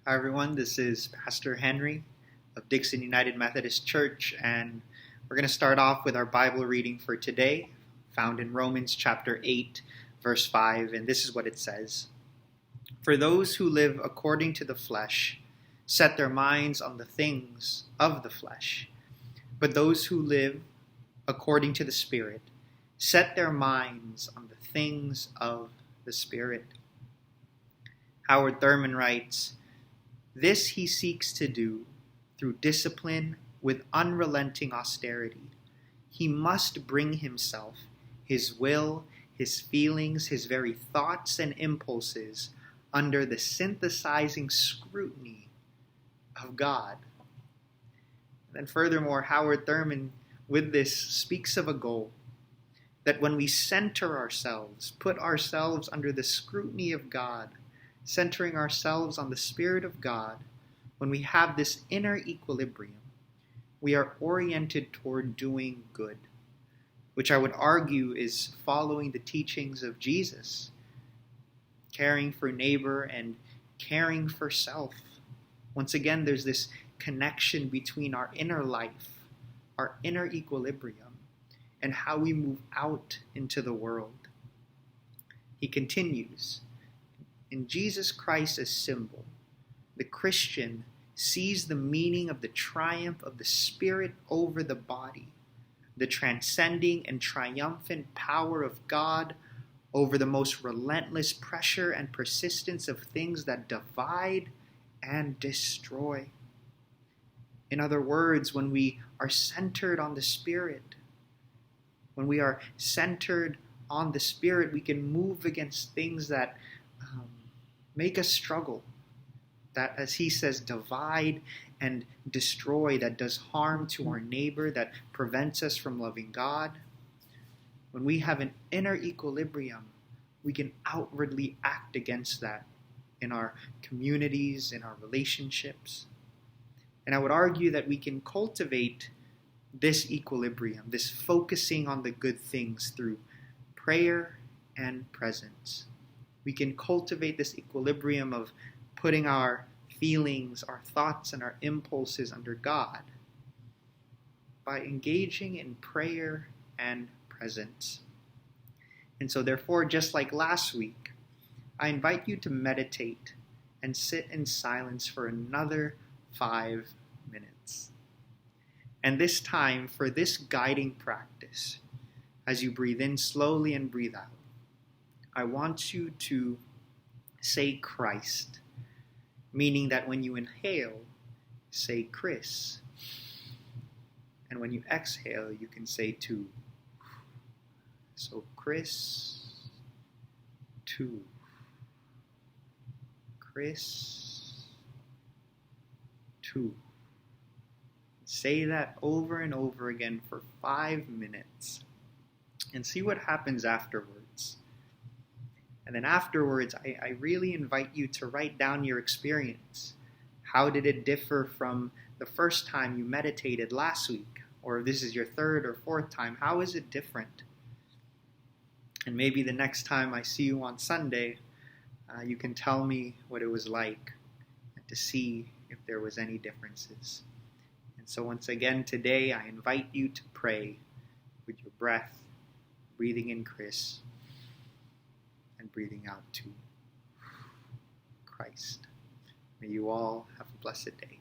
Hi everyone, this is Pastor Henry of Dixon United Methodist Church, and we're going to start off with our Bible reading for today, found in Romans chapter 8, verse 5, and this is what it says. For those who live according to the flesh set their minds on the things of the flesh, but those who live according to the Spirit set their minds on the things of the Spirit. Howard Thurman writes, "This he seeks to do through discipline with unrelenting austerity. He must bring himself, his will, his feelings, his very thoughts and impulses under the synthesizing scrutiny of God." And then furthermore, Howard Thurman with this speaks of a goal that when we center ourselves, put ourselves under the scrutiny of God, centering ourselves on the Spirit of God, when we have this inner equilibrium, we are oriented toward doing good, which I would argue is following the teachings of Jesus, caring for neighbor and caring for self. Once again, there's this connection between our inner life, our inner equilibrium, and how we move out into the world. He continues, in Jesus Christ as symbol, the Christian sees the meaning of the triumph of the Spirit over the body, the transcending and triumphant power of God over the most relentless pressure and persistence of things that divide and destroy. In other words, when we are centered on the Spirit, when we are centered on the Spirit, we can move against things that make us struggle, that, as he says, divide and destroy, that does harm to our neighbor, that prevents us from loving God. When we have an inner equilibrium, we can outwardly act against that in our communities, in our relationships. And I would argue that we can cultivate this equilibrium, this focusing on the good things through prayer and presence. We can cultivate this equilibrium of putting our feelings, our thoughts, and our impulses under God by engaging in prayer and presence. And so therefore, just like last week, I invite you to meditate and sit in silence for another 5 minutes. And this time, for this guiding practice, as you breathe in slowly and breathe out, I want you to say Christ, meaning that when you inhale, say Chris. And when you exhale, you can say two. So Chris, two. Chris, two. Say that over and over again for 5 minutes and see what happens afterwards. And then afterwards, I really invite you to write down your experience. How did it differ from the first time you meditated last week? Or if this is your third or fourth time, how is it different? And maybe the next time I see you on Sunday, you can tell me what it was like and to see if there was any differences. And so once again today, I invite you to pray with your breath, breathing in Chris, and breathing out to Christ. May you all have a blessed day.